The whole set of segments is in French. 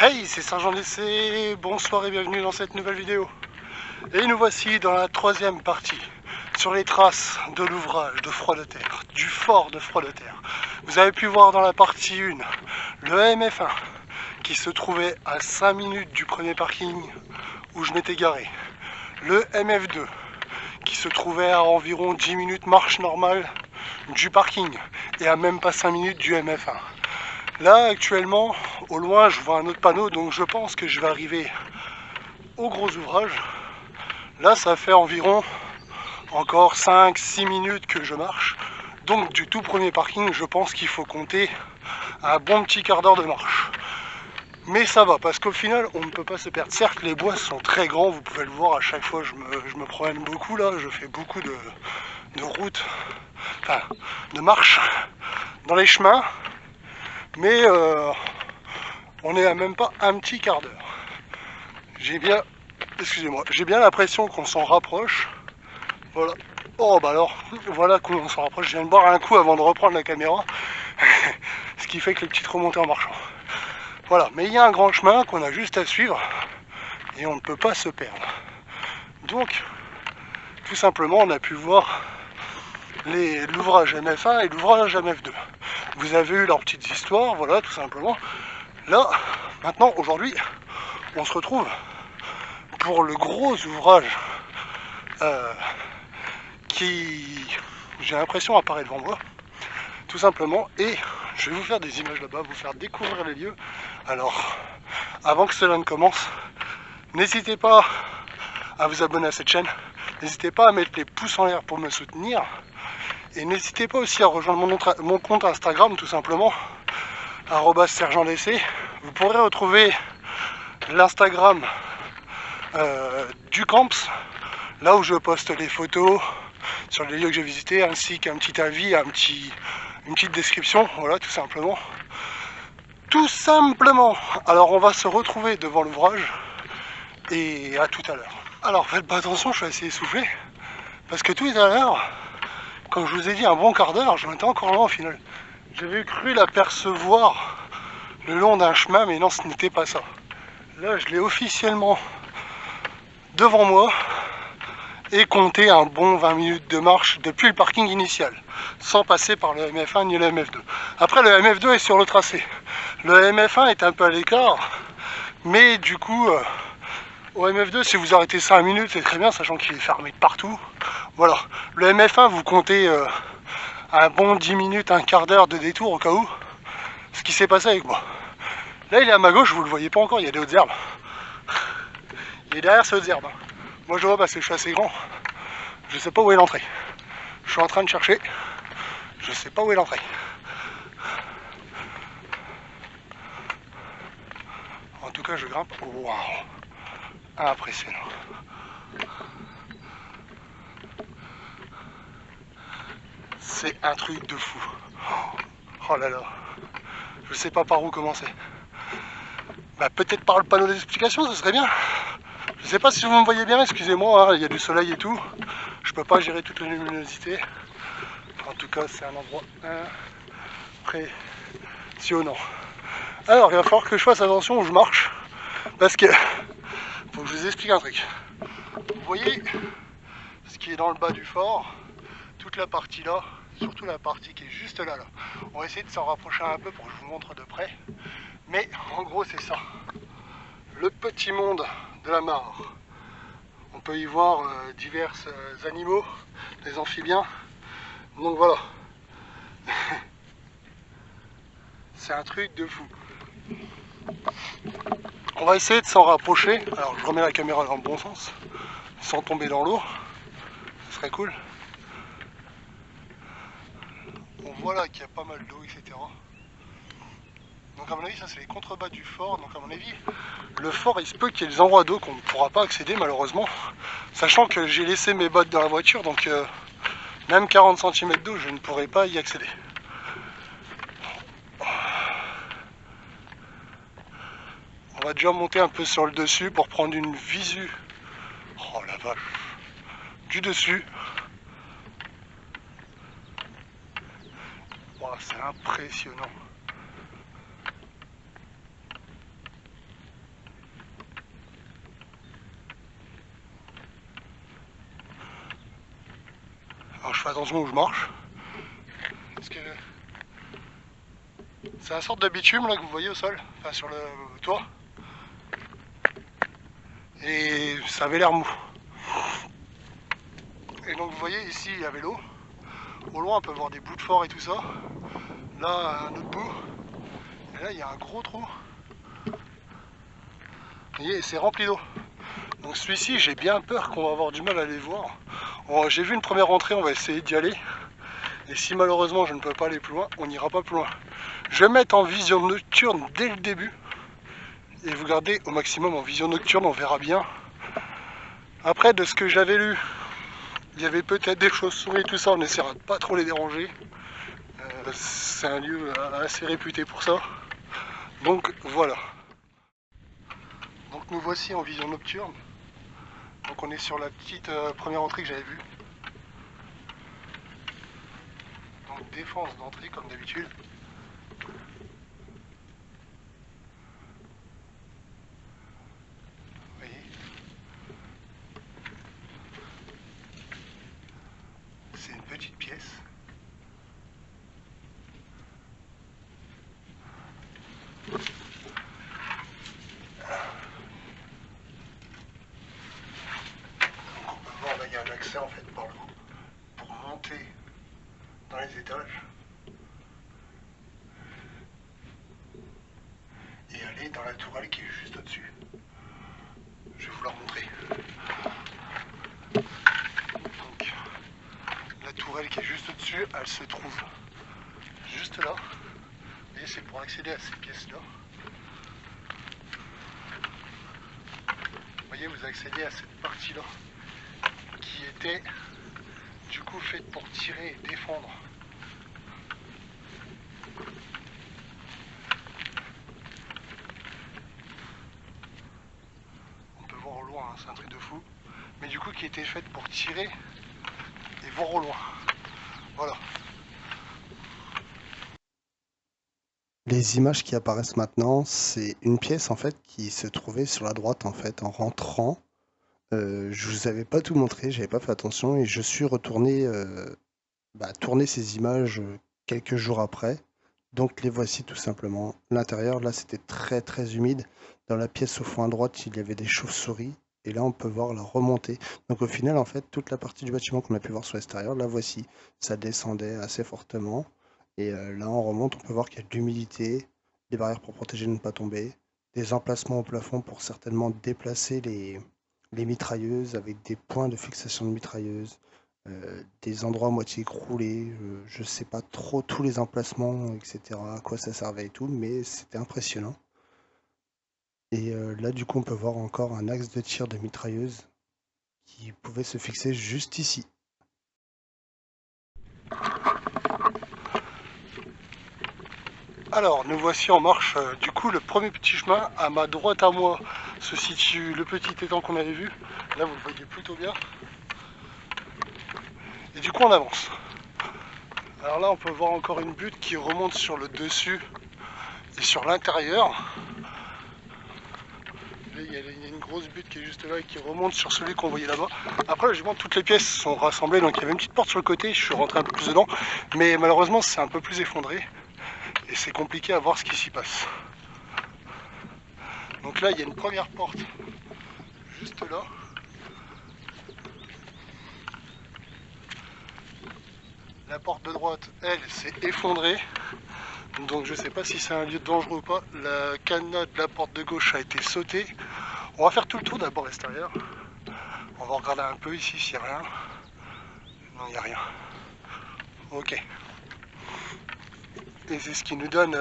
Hey, c'est Sergent d'essai, bonsoir et bienvenue dans cette nouvelle vidéo. Et nous voici dans la troisième partie, sur les traces de l'ouvrage de Froid de Terre, du fort de Froid de Terre. Vous avez pu voir dans la partie 1, le MF1, qui se trouvait à 5 minutes du premier parking où je m'étais garé. Le MF2, qui se trouvait à environ 10 minutes marche normale du parking, et à même pas 5 minutes du MF1. Là, actuellement, au loin, je vois un autre panneau, donc je pense que je vais arriver au gros ouvrage. Là, ça fait environ encore 5-6 minutes que je marche. Donc, du tout premier parking, je pense qu'il faut compter un bon petit quart d'heure de marche. Mais ça va, parce qu'au final, on ne peut pas se perdre. Certes, les bois sont très grands, vous pouvez le voir, à chaque fois, je me promène beaucoup, là, je fais beaucoup de routes, enfin, de marches dans les chemins. Mais on est à même pas un petit quart d'heure. J'ai bien l'impression qu'on s'en rapproche. Voilà. Oh bah alors, voilà qu'on s'en rapproche. Je viens de boire un coup avant de reprendre la caméra. Ce qui fait que les petites remontées en marchant. Voilà, mais il y a un grand chemin qu'on a juste à suivre et on ne peut pas se perdre. Donc, tout simplement, on a pu voir l'ouvrage MF1 et l'ouvrage MF2. Vous avez eu leurs petites histoires, voilà, tout simplement. Là, maintenant, aujourd'hui, on se retrouve pour le gros ouvrage qui, j'ai l'impression, apparaît devant moi, tout simplement. Et je vais vous faire des images là-bas, vous faire découvrir les lieux. Alors, avant que cela ne commence, n'hésitez pas à vous abonner à cette chaîne, n'hésitez pas à mettre les pouces en l'air pour me soutenir, et n'hésitez pas aussi à rejoindre mon compte Instagram, tout simplement, @sergentdessai. Vous pourrez retrouver l'Instagram du Camps, là où je poste les photos sur les lieux que j'ai visités, ainsi qu'un petit avis, une petite description, voilà, tout simplement. Tout simplement. Alors on va se retrouver devant l'ouvrage, et à tout à l'heure. Alors faites pas attention, je suis assez essoufflé, parce que tout à l'heure, quand je vous ai dit un bon quart d'heure, j'en étais encore loin au final. J'avais cru l'apercevoir le long d'un chemin, mais non, ce n'était pas ça. Là, je l'ai officiellement devant moi et compté un bon 20 minutes de marche depuis le parking initial, sans passer par le MF1 ni le MF2. Après, le MF2 est sur le tracé. Le MF1 est un peu à l'écart, mais du coup, au MF2, si vous arrêtez 5 minutes, c'est très bien, sachant qu'il est fermé de partout. Voilà. Le MF1, vous comptez un bon 10 minutes, un quart d'heure de détour au cas où. Ce qui s'est passé avec moi. Là, il est à ma gauche, vous le voyez pas encore, il y a des hautes herbes. Il est derrière ces hautes herbes. Moi, je le vois parce que je suis assez grand. Je sais pas où est l'entrée. Je suis en train de chercher. Je sais pas où est l'entrée. En tout cas, je grimpe. Waouh! Impressionnant. C'est un truc de fou. Oh là là. Je sais pas par où commencer. Bah, peut-être par le panneau d'explication, ce serait bien. Je sais pas si vous me voyez bien, excusez-moi, hein, il y a du soleil et tout. Je peux pas gérer toute la luminosité. En tout cas, c'est un endroit impressionnant. Alors, il va falloir que je fasse attention où je marche. Parce que, faut que je vous explique un truc. Vous voyez ce qui est dans le bas du fort, toute la partie là, surtout la partie qui est juste là. On va essayer de s'en rapprocher un peu pour que je vous montre de près. Mais en gros, c'est ça. Le petit monde de la mare. On peut y voir divers animaux, des amphibiens. Donc voilà. C'est un truc de fou. On va essayer de s'en rapprocher. Alors je remets la caméra dans le bon sens, sans tomber dans l'eau. Ce serait cool. On voit là qu'il y a pas mal d'eau, etc. Donc à mon avis, ça c'est les contrebas du fort. Donc à mon avis, le fort, il se peut qu'il y ait des endroits d'eau qu'on ne pourra pas accéder malheureusement. Sachant que j'ai laissé mes bottes dans la voiture, donc même 40 cm d'eau, je ne pourrai pas y accéder. On va déjà monter un peu sur le dessus pour prendre une visu. Oh la vache. Du dessus. Wow, c'est impressionnant. je fais attention où je marche. Parce que c'est une sorte de bitume là que vous voyez au sol, enfin sur le toit. Et ça avait l'air mou. Et donc vous voyez ici il y avait l'eau. Au loin on peut voir des bouts de fort et tout ça. Là à un autre bout. Et là il y a un gros trou. Vous voyez, c'est rempli d'eau. Donc celui-ci j'ai bien peur qu'on va avoir du mal à les voir. J'ai vu une première entrée, on va essayer d'y aller. Et si malheureusement je ne peux pas aller plus loin, on n'ira pas plus loin. Je vais mettre en vision nocturne dès le début. Et vous gardez au maximum en vision nocturne, on verra bien. Après de ce que j'avais lu, il y avait peut-être des chauves-souris et tout ça, on essaiera de pas trop les déranger. C'est un lieu assez réputé pour ça. Donc voilà. Donc nous voici en vision nocturne. Donc on est sur la petite première entrée que j'avais vue. Donc défense d'entrée comme d'habitude. Vous voyez. C'est une petite pièce. Il y a un accès en fait par le haut pour monter dans les étages et aller dans la tourelle qui est juste au-dessus. Je vais vous la montrer. Donc la tourelle qui est juste au-dessus, elle se trouve juste là. Vous voyez, c'est pour accéder à cette pièce-là. Vous voyez, vous accédez à cette partie-là qui était du coup faite pour tirer et défendre. On peut voir au loin, hein, c'est un truc de fou. Mais du coup qui était faite pour tirer et voir au loin. Voilà. Les images qui apparaissent maintenant, c'est une pièce en fait qui se trouvait sur la droite en fait en rentrant. Je vous avais pas tout montré, j'avais pas fait attention et je suis retourné tourner ces images quelques jours après. Donc les voici tout simplement. L'intérieur là c'était très très humide. Dans la pièce au fond à droite il y avait des chauves-souris et là on peut voir la remontée. Donc au final en fait toute la partie du bâtiment qu'on a pu voir sur l'extérieur, la voici. Ça descendait assez fortement et là on remonte, on peut voir qu'il y a de l'humidité, des barrières pour protéger de ne pas tomber, des emplacements au plafond pour certainement déplacer les mitrailleuses avec des points de fixation de mitrailleuses. Des endroits à moitié écroulés, je sais pas trop tous les emplacements, etc., à quoi ça servait et tout, mais c'était impressionnant. Et là, du coup, on peut voir encore un axe de tir de mitrailleuse qui pouvait se fixer juste ici. Alors, nous voici en marche. Du coup, le premier petit chemin, à ma droite à moi, se situe le petit étang qu'on avait vu. Là, vous le voyez plutôt bien. Et du coup, on avance. Alors là, on peut voir encore une butte qui remonte sur le dessus et sur l'intérieur. Il y a une grosse butte qui est juste là et qui remonte sur celui qu'on voyait là-bas. Après, logiquement, toutes les pièces sont rassemblées. Donc, il y avait une petite porte sur le côté. Je suis rentré un peu plus dedans. Mais malheureusement, c'est un peu plus effondré. Et c'est compliqué à voir ce qui s'y passe. Donc là, il y a une première porte juste là. La porte de droite, elle, s'est effondrée. Donc je sais pas si c'est un lieu dangereux ou pas. La cadenas de la porte de gauche a été sautée. On va faire tout le tour d'abord extérieur. On va regarder un peu ici s'il n'y a rien. Non, il n'y a rien. Ok. Et c'est ce qui nous donne...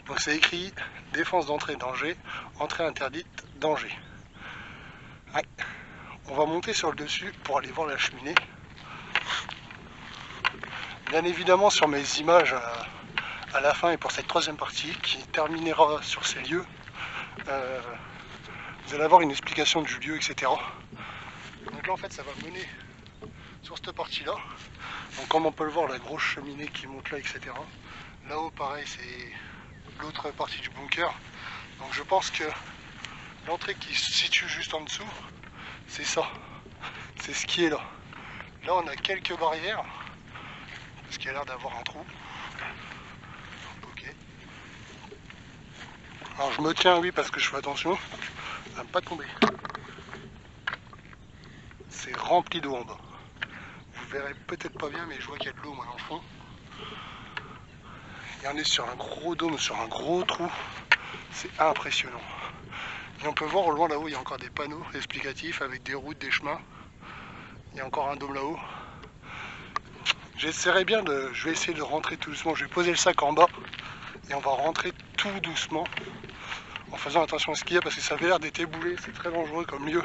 donc c'est écrit défense d'entrée danger, entrée interdite danger. Ouais. On va monter sur le dessus pour aller voir la cheminée. Bien évidemment sur mes images à la fin et pour cette troisième partie qui terminera sur ces lieux, vous allez avoir une explication du lieu, etc. Donc là en fait ça va mener sur cette partie là. Donc comme on peut le voir, la grosse cheminée qui monte là, etc. Là-haut pareil c'est l'autre partie du bunker. Donc je pense que l'entrée qui se situe juste en dessous, c'est ça. C'est ce qui est là. Là on a quelques barrières, parce qu'il y a l'air d'avoir un trou. Ok. Alors je me tiens, oui, parce que je fais attention à ne pas tomber. C'est rempli d'eau en bas. Vous verrez peut-être pas bien, mais je vois qu'il y a de l'eau moi dans le fond. Et on est sur un gros dôme, sur un gros trou. C'est impressionnant. Et on peut voir au loin là-haut, il y a encore des panneaux explicatifs avec des routes, des chemins. Il y a encore un dôme là-haut. J'essaierai bien de... Je vais essayer de rentrer tout doucement. Je vais poser le sac en bas. Et on va rentrer tout doucement. En faisant attention à ce qu'il y a, parce que ça avait l'air d'être éboulé. C'est très dangereux comme lieu.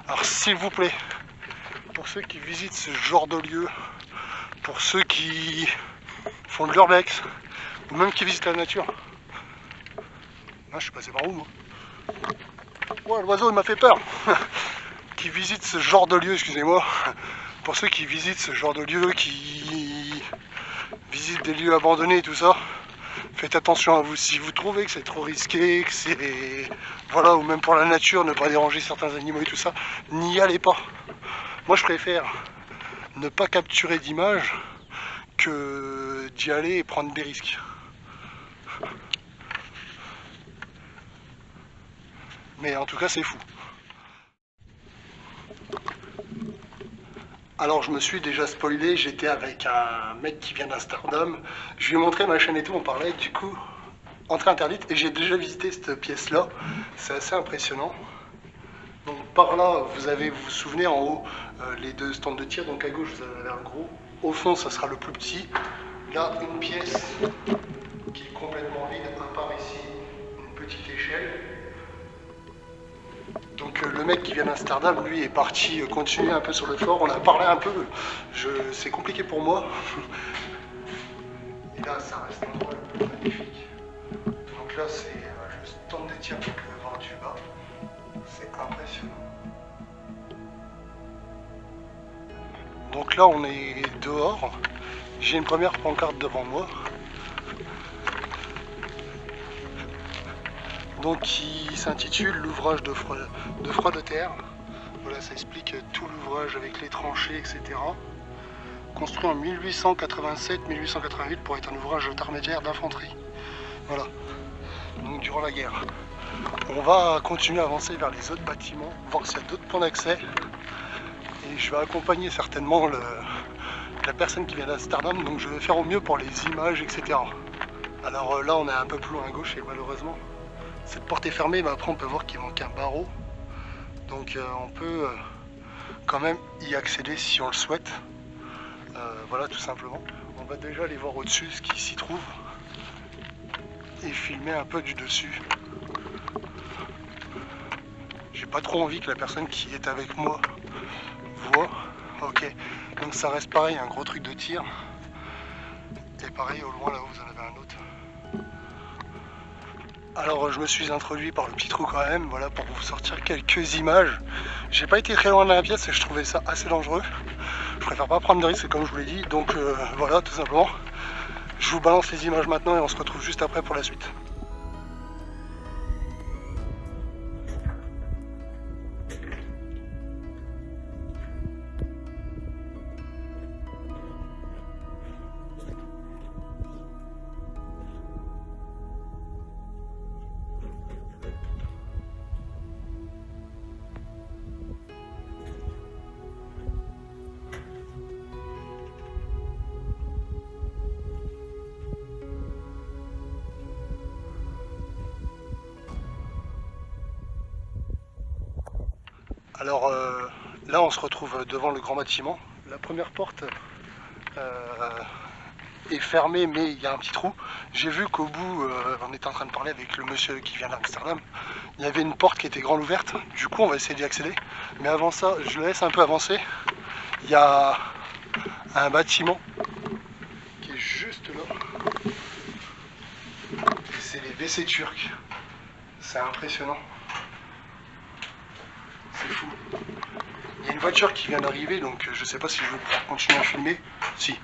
Alors s'il vous plaît, pour ceux qui visitent ce genre de lieu, pour ceux qui font de l'urbex, ou même qui visitent la nature. Ah, je suis passé par où moi? Ouais, l'oiseau il m'a fait peur. Qui visitent ce genre de lieu, excusez-moi. Pour ceux qui visitent ce genre de lieu, qui visitent des lieux abandonnés et tout ça, faites attention à vous. Si vous trouvez que c'est trop risqué, que c'est... Voilà, ou même pour la nature, ne pas déranger certains animaux et tout ça, n'y allez pas. Moi je préfère ne pas capturer d'images que d'y aller et prendre des risques. Mais en tout cas c'est fou. Alors je me suis déjà spoilé, j'étais avec un mec qui vient d'Amsterdam. Je lui ai montré ma chaîne et tout, on parlait du coup entrée interdite et j'ai déjà visité cette pièce là. C'est assez impressionnant. Donc par là, vous vous souvenez en haut les deux stands de tir, donc à gauche vous avez un gros, au fond ça sera le plus petit. Là une pièce qui est complètement vide, à part ici une petite échelle. Donc le mec qui vient d'Amsterdam, lui, est parti continuer un peu sur le fort. On a parlé un peu, c'est compliqué pour moi. Et là, ça reste un endroit magnifique. Donc là, c'est le stand de tir que vous pouvez voir du bas. C'est impressionnant. Donc là, on est dehors. J'ai une première pancarte devant moi. Donc qui s'intitule l'ouvrage de Froideterre. Voilà, ça explique tout l'ouvrage avec les tranchées, etc. Construit en 1887-1888 pour être un ouvrage intermédiaire d'infanterie. Voilà, donc durant la guerre. On va continuer à avancer vers les autres bâtiments, voir s'il y a d'autres points d'accès. Et je vais accompagner certainement la personne qui vient d'Amsterdam, donc je vais faire au mieux pour les images, etc. Alors là, on est un peu plus loin à gauche et malheureusement, cette porte est fermée, mais après on peut voir qu'il manque un barreau. Donc on peut quand même y accéder si on le souhaite. Voilà, tout simplement. On va déjà aller voir au-dessus ce qui s'y trouve et filmer un peu du dessus. J'ai pas trop envie que la personne qui est avec moi voit. Ok, donc ça reste pareil, un gros truc de tir. Et pareil, au loin là-haut, vous en avez un autre. Alors je me suis introduit par le petit trou quand même, voilà, pour vous sortir quelques images. J'ai pas été très loin de la pièce et je trouvais ça assez dangereux. Je préfère pas prendre de risques comme je vous l'ai dit, donc voilà, tout simplement. Je vous balance les images maintenant et on se retrouve juste après pour la suite. Alors là on se retrouve devant le grand bâtiment. La première porte est fermée mais il y a un petit trou. J'ai vu qu'au bout, on était en train de parler avec le monsieur qui vient d'Amsterdam, il y avait une porte qui était grande ouverte. Du coup on va essayer d'y accéder. Mais avant ça, je le laisse un peu avancer. Il y a un bâtiment qui est juste là. Et c'est les WC turcs. C'est impressionnant. C'est fou. Il y a une voiture qui vient d'arriver, donc je sais pas si je vais pouvoir continuer à filmer. Si,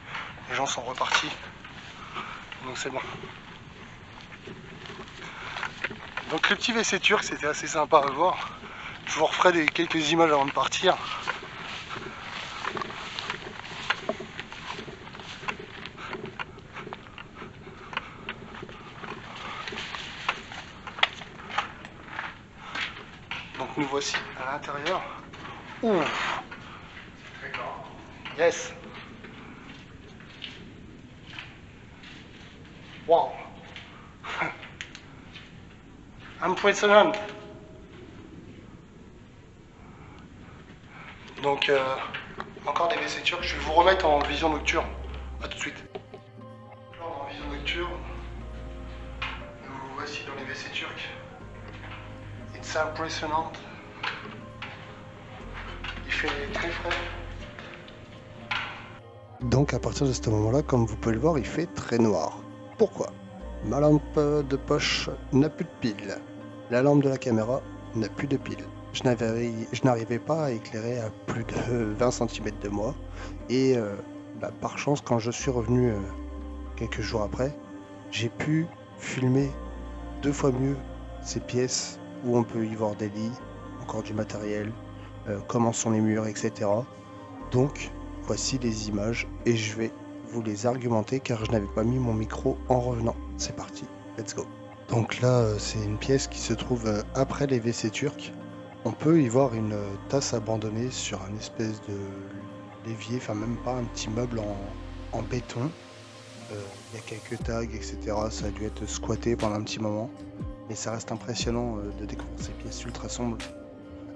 les gens sont repartis. Donc c'est bon. Donc le petit WC turc, c'était assez sympa à voir. Je vous referai quelques images avant de partir. Donc nous voici à l'intérieur. Ouh. Yes. Wow. Impressionnant. Donc encore des WC turcs. Je vais vous remettre en vision nocturne. A tout de suite. En vision nocturne. Nous voici dans les WC turcs. C'est impressionnant. Il fait très frais. Donc à partir de ce moment-là, comme vous pouvez le voir, il fait très noir. Pourquoi? Ma lampe de poche n'a plus de pile. La lampe de la caméra n'a plus de pile. Je n'arrivais pas à éclairer à plus de 20 cm de moi. Et par chance, quand je suis revenu quelques jours après, j'ai pu filmer 2 fois mieux ces pièces où on peut y voir des lits, encore du matériel, comment sont les murs, etc. Donc voici les images et je vais vous les argumenter car je n'avais pas mis mon micro en revenant. C'est parti, let's go. Donc là, c'est une pièce qui se trouve après les WC turcs. On peut y voir une tasse abandonnée sur un espèce de l'évier, enfin même pas un petit meuble en béton. Il y a quelques tags, etc. Ça a dû être squatté pendant un petit moment. Mais ça reste impressionnant de découvrir ces pièces ultra sombres.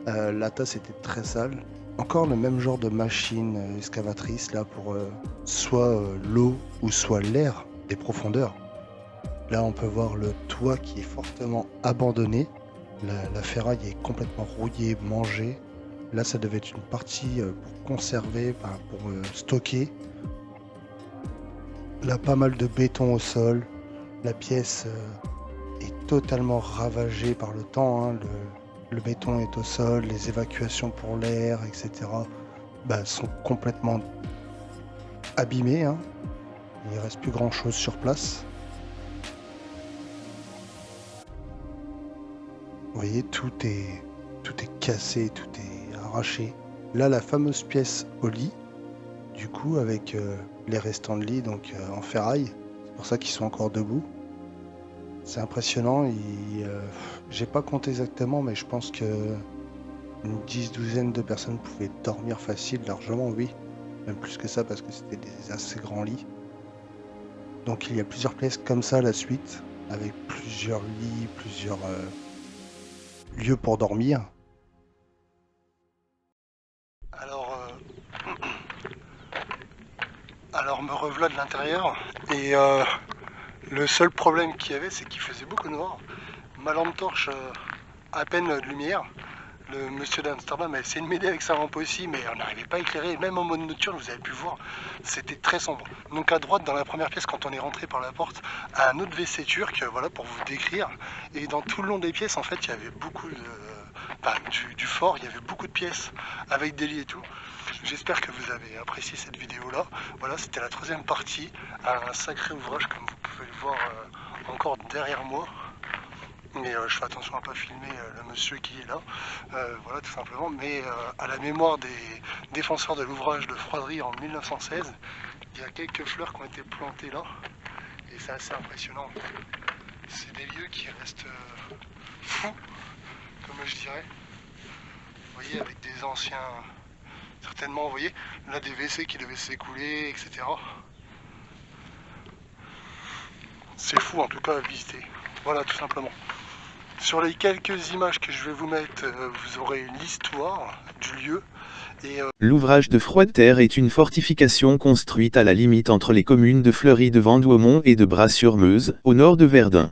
La tasse était très sale. Encore le même genre de machine excavatrice là pour soit l'eau ou soit l'air des profondeurs. Là on peut voir le toit qui est fortement abandonné. La ferraille est complètement rouillée, mangée. Là ça devait être une partie pour conserver, pour stocker. Là pas mal de béton au sol. La pièce est totalement ravagée par le temps. Hein. Le béton est au sol, les évacuations pour l'air, etc. Sont complètement abîmées. Hein. Il ne reste plus grand chose sur place. Vous voyez, tout est cassé, tout est arraché. Là, la fameuse pièce au lit, du coup, avec les restants de lit donc en ferraille. C'est pour ça qu'ils sont encore debout. C'est impressionnant. J'ai pas compté exactement, mais je pense que une 10-12aine de personnes pouvaient dormir facile, largement, oui. Même plus que ça, parce que c'était des assez grands lits. Donc il y a plusieurs pièces comme ça à la suite, avec plusieurs lits, plusieurs lieux pour dormir. Alors me revoilà de l'intérieur, et le seul problème qu'il y avait, c'est qu'il faisait beaucoup noir. Ma lampe torche, à peine de lumière. Le monsieur d'Amsterdam a essayé de m'aider avec sa lampe aussi, mais on n'arrivait pas à éclairer. Même en mode nocturne, vous avez pu voir, c'était très sombre. Donc à droite, dans la première pièce, quand on est rentré par la porte, un autre WC turc, voilà, pour vous décrire. Et dans tout le long des pièces, en fait, il y avait beaucoup du fort, il y avait beaucoup de pièces avec des lits et tout. J'espère que vous avez apprécié cette vidéo là. Voilà, c'était la 3e partie, un sacré ouvrage comme vous pouvez le voir encore derrière moi. Mais je fais attention à ne pas filmer le monsieur qui est là, voilà tout simplement. Mais à la mémoire des défenseurs de l'ouvrage de Froiderie en 1916, il y a quelques fleurs qui ont été plantées là, et c'est assez impressionnant. C'est des lieux qui restent fous, comme je dirais. Vous voyez, avec des anciens, certainement, vous voyez, là des WC qui devaient s'écouler, etc. C'est fou en tout cas à visiter, voilà tout simplement. Sur les quelques images que je vais vous mettre, vous aurez l'histoire du lieu. L'ouvrage de Froideterre est une fortification construite à la limite entre les communes de Fleury-de-Vendômont et de Bras-sur-Meuse, au nord de Verdun.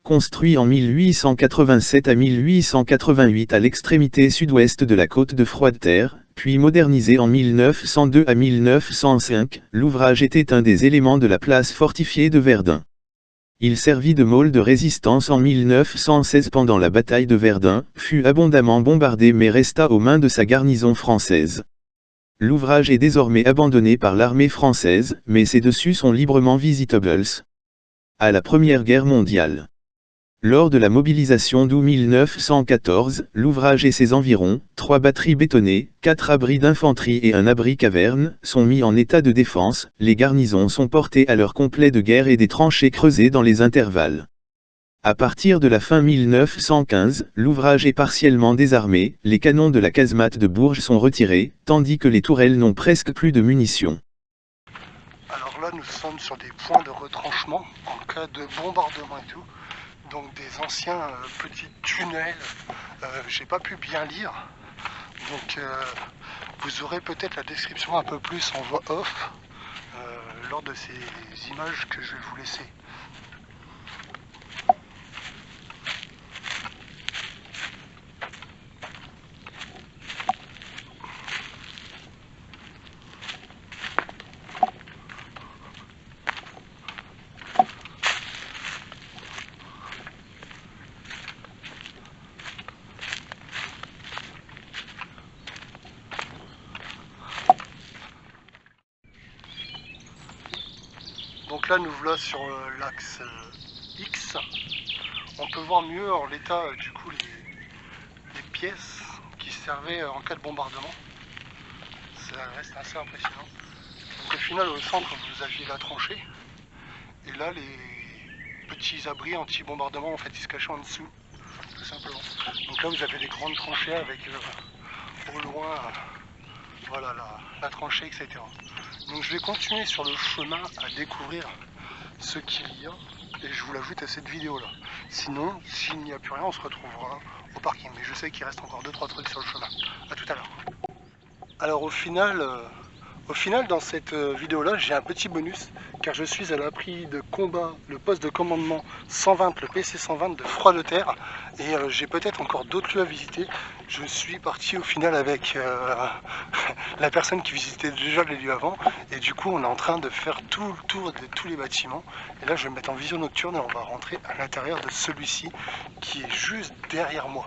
Construit en 1887 à 1888 à l'extrémité sud-ouest de la côte de Froideterre, puis modernisé en 1902 à 1905, l'ouvrage était un des éléments de la place fortifiée de Verdun. Il servit de môle de résistance en 1916 pendant la bataille de Verdun, fut abondamment bombardé mais resta aux mains de sa garnison française. L'ouvrage est désormais abandonné par l'armée française, mais ses dessus sont librement visitables. À la Première Guerre mondiale. Lors de la mobilisation d'août 1914, l'ouvrage et ses environs, 3 batteries bétonnées, 4 abris d'infanterie et un abri caverne, sont mis en état de défense, les garnisons sont portées à leur complet de guerre et des tranchées creusées dans les intervalles. À partir de la fin 1915, l'ouvrage est partiellement désarmé, les canons de la casemate de Bourges sont retirés, tandis que les tourelles n'ont presque plus de munitions. Alors là, nous sommes sur des points de retranchement en cas de bombardement et tout. Donc des anciens petits tunnels, j'ai pas pu bien lire. Donc vous aurez peut-être la description un peu plus en voix off lors de ces images que je vais vous laisser. Donc là nous voilà sur l'axe X. On peut voir mieux en l'état du coup les pièces qui servaient en cas de bombardement. Ça reste assez impressionnant. Donc au final au centre vous aviez la tranchée. Et là les petits abris anti-bombardement en fait ils se cachaient en dessous. Tout simplement. Donc là vous avez des grandes tranchées avec au loin voilà la tranchée, etc. Donc je vais continuer sur le chemin à découvrir ce qu'il y a et je vous l'ajoute à cette vidéo là. Sinon, s'il n'y a plus rien, on se retrouvera au parking. Mais je sais qu'il reste encore 2-3 trucs sur le chemin. A tout à l'heure. Alors au final dans cette vidéo là, j'ai un petit bonus car je suis à l'abri de combat, le poste de commandement 120, le PC 120 de Froid-de-Terre et j'ai peut-être encore d'autres lieux à visiter. Je suis parti au final avec la personne qui visitait déjà les lieux avant et du coup on est en train de faire tout le tour de tous les bâtiments et là je vais me mettre en vision nocturne et on va rentrer à l'intérieur de celui-ci qui est juste derrière moi.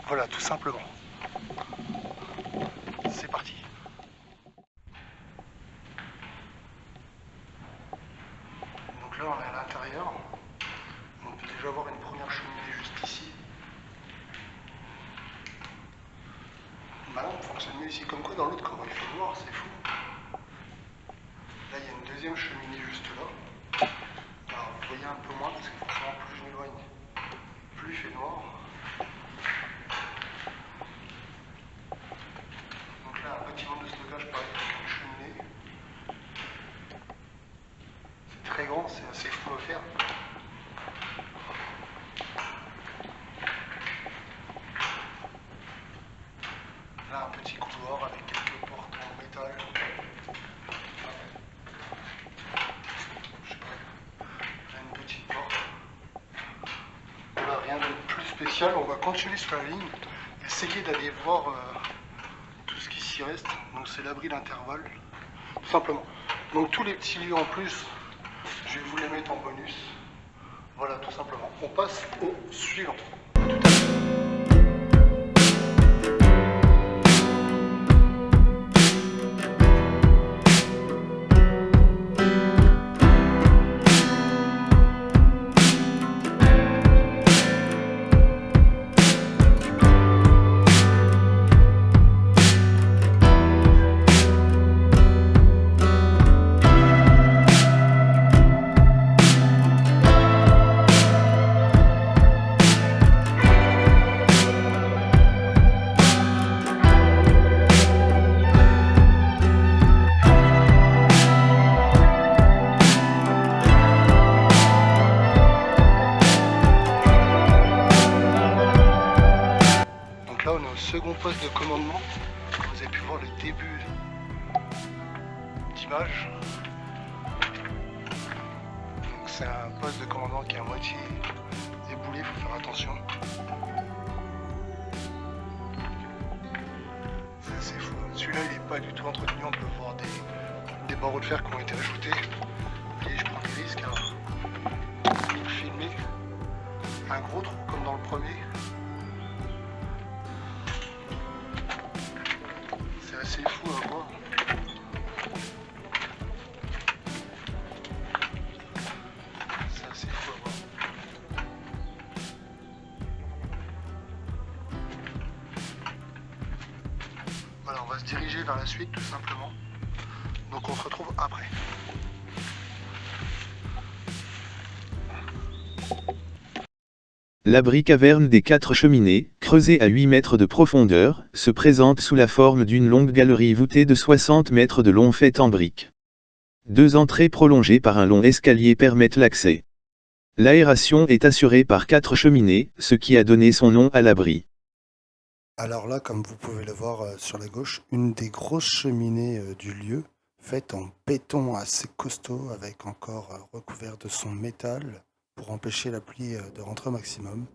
Voilà, tout simplement. C'est parti. Donc là on est à l'intérieur, on peut déjà voir une première cheminée juste ici. Maintenant on fonctionne mieux ici, comme quoi dans l'autre corps il fait noir, c'est fou. Là il y a une deuxième cheminée juste là. Alors vous voyez un peu moins parce que forcément plus je m'éloigne, plus il fait noir. Donc là un bâtiment de stockage pareil avec une cheminée. C'est très grand, c'est assez fou à faire. Là un petit couloir avec quelques portes en métal. Je sais pas, là une petite porte. Voilà, rien de plus spécial. On va continuer sur la ligne, essayer d'aller voir tout ce qui s'y reste. Donc c'est l'abri d'intervalle, tout simplement. Donc tous les petits lieux en plus, je vais vous les mettre en bonus. Voilà, tout simplement. On passe au suivant. Second poste de commandement, vous avez pu voir le début d'image. Donc c'est un poste de commandement qui est à moitié éboulé, il faut faire attention. C'est assez fou. Celui-là il n'est pas du tout entretenu, on peut voir des barreaux de fer qui ont été ajoutés. Et je prends des risques à filmer un gros trou comme dans le premier. C'est fou à voir. C'est assez fou à voir. Voilà, on va se diriger vers la suite tout simplement. Donc on se retrouve après. L'abri caverne des 4 cheminées, creusée à 8 mètres de profondeur, se présente sous la forme d'une longue galerie voûtée de 60 mètres de long faite en briques. 2 entrées prolongées par un long escalier permettent l'accès. L'aération est assurée par 4 cheminées, ce qui a donné son nom à l'abri. Alors là, comme vous pouvez le voir sur la gauche, une des grosses cheminées du lieu, faite en béton assez costaud, avec encore recouvert de son métal, pour empêcher la pluie de rentrer au maximum.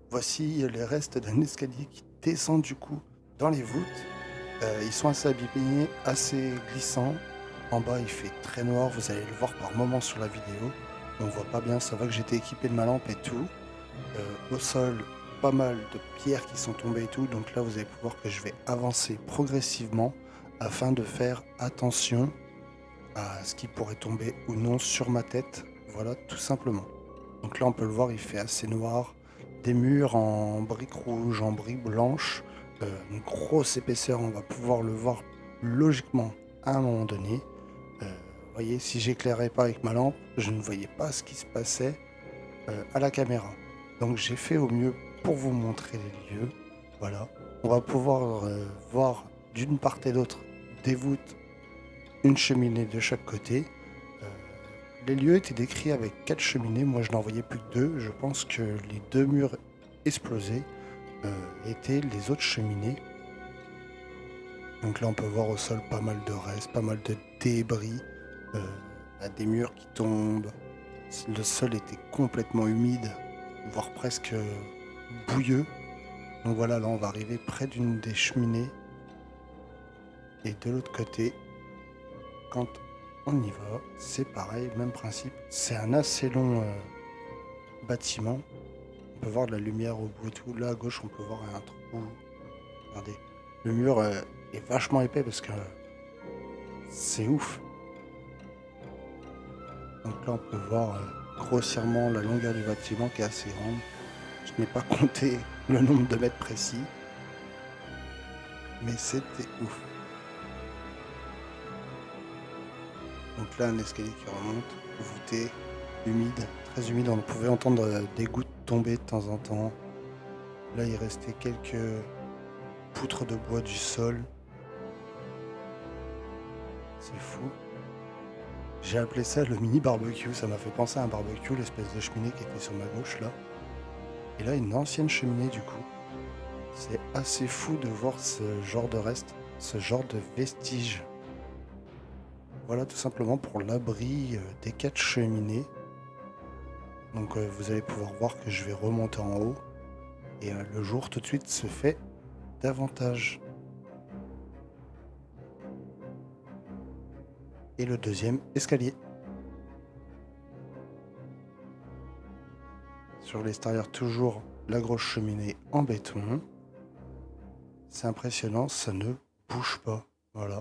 Voici les restes d'un escalier qui descend du coup dans les voûtes. Ils sont assez abîmés, assez glissants. En bas, il fait très noir, vous allez le voir par moments sur la vidéo. On voit pas bien, ça va que j'étais équipé de ma lampe et tout. Au sol, pas mal de pierres qui sont tombées et tout, donc là vous allez pouvoir que je vais avancer progressivement afin de faire attention à ce qui pourrait tomber ou non sur ma tête, voilà, tout simplement. Donc là on peut le voir, il fait assez noir, des murs en briques rouges, en briques blanches, une grosse épaisseur, on va pouvoir le voir logiquement à un moment donné. Vous voyez, si j'éclairais pas avec ma lampe, je ne voyais pas ce qui se passait à la caméra. Donc j'ai fait au mieux pour vous montrer les lieux. Voilà. On va pouvoir voir d'une part et d'autre des voûtes, une cheminée de chaque côté. Les lieux étaient décrits avec 4 cheminées. Moi je n'en voyais plus que 2. Je pense que les 2 murs explosés étaient les autres cheminées. Donc là on peut voir au sol pas mal de restes, pas mal de débris, des murs qui tombent. Le sol était complètement humide, voire presque bouilleux. Donc voilà, là on va arriver près d'une des cheminées. Et de l'autre côté, quand on y va, c'est pareil, même principe. C'est un assez long bâtiment. On peut voir de la lumière au bout et tout. Là à gauche, on peut voir un trou. Regardez, le mur est vachement épais parce que c'est ouf. Donc là on peut voir grossièrement la longueur du bâtiment qui est assez grande. Je n'ai pas compté le nombre de mètres précis, mais c'était ouf. Donc là un escalier qui remonte, voûté, humide, très humide, on pouvait entendre des gouttes tomber de temps en temps. Là il restait quelques poutres de bois du sol. C'est fou. J'ai appelé ça le mini barbecue, ça m'a fait penser à un barbecue, l'espèce de cheminée qui était sur ma gauche là. Et là une ancienne cheminée du coup. C'est assez fou de voir ce genre de reste, ce genre de vestiges. Voilà tout simplement pour l'abri des 4 cheminées. Donc vous allez pouvoir voir que je vais remonter en haut. Et le jour tout de suite se fait davantage. Et le deuxième escalier. Sur l'extérieur toujours la grosse cheminée en béton. C'est impressionnant, ça ne bouge pas. Voilà.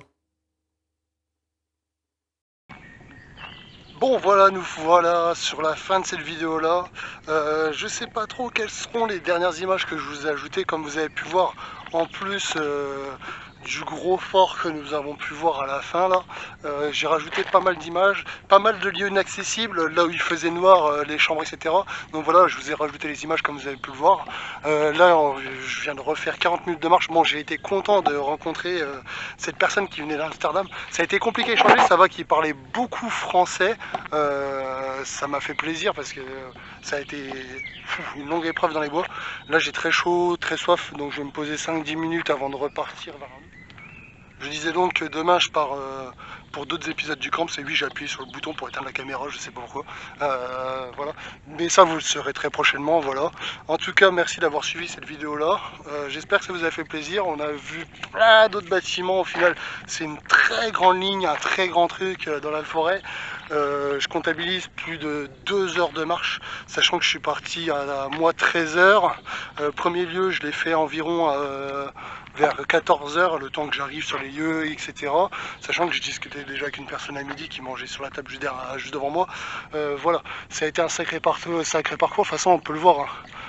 Bon voilà, nous voilà sur la fin de cette vidéo là. Je sais pas trop quelles seront les dernières images que je vous ai ajoutées. Comme vous avez pu voir, en plus du gros fort que nous avons pu voir à la fin là, j'ai rajouté pas mal d'images, pas mal de lieux inaccessibles, là où il faisait noir, les chambres, etc. Donc voilà, je vous ai rajouté les images comme vous avez pu le voir. Là je viens de refaire 40 minutes de marche. Bon, j'ai été content de rencontrer cette personne qui venait d'Amsterdam. Ça a été compliqué à échanger, ça va qu'il parlait beaucoup français. Ça m'a fait plaisir parce que ça a été une longue épreuve dans les bois. Là j'ai très chaud, très soif, donc je vais me poser 5-10 minutes avant de repartir vers la nuit. Je disais donc que demain je pars pour d'autres épisodes du camp. C'est oui, j'ai appuyé sur le bouton pour éteindre la caméra, je sais pas pourquoi. Voilà. Mais ça vous le saurez très prochainement, voilà. En tout cas, merci d'avoir suivi cette vidéo là. J'espère que ça vous a fait plaisir. On a vu plein d'autres bâtiments. Au final, c'est une très grande ligne, un très grand truc dans la forêt. Je comptabilise plus de 2 heures de marche, sachant que je suis parti à moi 13 heures. Premier lieu, je l'ai fait environ vers 14 heures, le temps que j'arrive sur les lieux, etc. Sachant que je discutais déjà avec une personne à midi qui mangeait sur la table juste devant moi. Voilà, ça a été un sacré parcours. De toute façon, on peut le voir. Hein.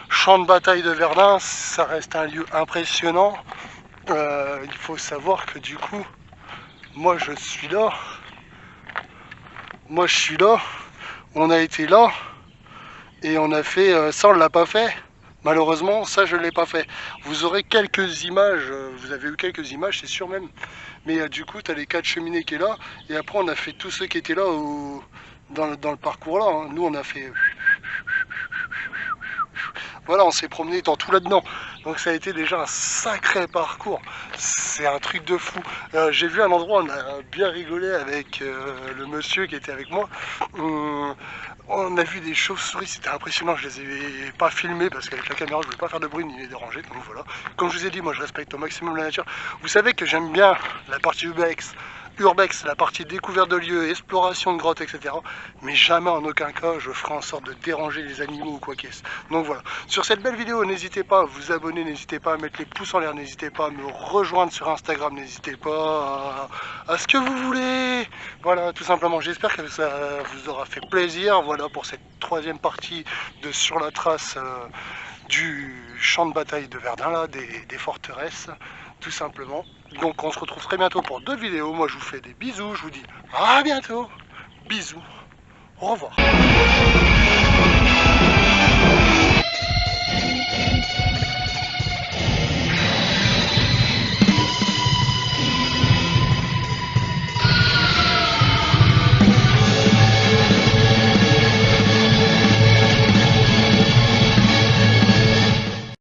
Champ de bataille de Verdun, ça reste un lieu impressionnant. Il faut savoir que du coup, moi je suis là. Moi je suis là. On a été là. Et on a fait, ça on l'a pas fait. Malheureusement, ça je ne l'ai pas fait. Vous aurez quelques images, vous avez eu quelques images, c'est sûr même. Mais du coup, tu as les 4 cheminées qui est là. Et après, on a fait tous ceux qui étaient là dans le parcours là. Hein. Nous, on a fait... Voilà, on s'est promené dans tout là-dedans. Donc ça a été déjà un sacré parcours. C'est un truc de fou. J'ai vu un endroit, on a bien rigolé avec le monsieur qui était avec moi. On a vu des chauves-souris, c'était impressionnant. Je les ai pas filmés parce qu'avec la caméra, je voulais pas faire de bruit ni les déranger. Donc voilà. Comme je vous ai dit, moi je respecte au maximum la nature. Vous savez que j'aime bien la partie urbex, la partie découverte de lieux, exploration de grottes, etc. Mais jamais en aucun cas je ferai en sorte de déranger les animaux ou quoi qu'est-ce. Donc voilà. Sur cette belle vidéo, n'hésitez pas à vous abonner, n'hésitez pas à mettre les pouces en l'air, n'hésitez pas à me rejoindre sur Instagram, n'hésitez pas à ce que vous voulez. Voilà, tout simplement. J'espère que ça vous aura fait plaisir. Voilà pour cette troisième partie de Sur la trace du champ de bataille de Verdun, là, des forteresses, tout simplement. Donc on se retrouve très bientôt pour d'autres vidéos. Moi je vous fais des bisous, je vous dis à bientôt. Bisous, au revoir.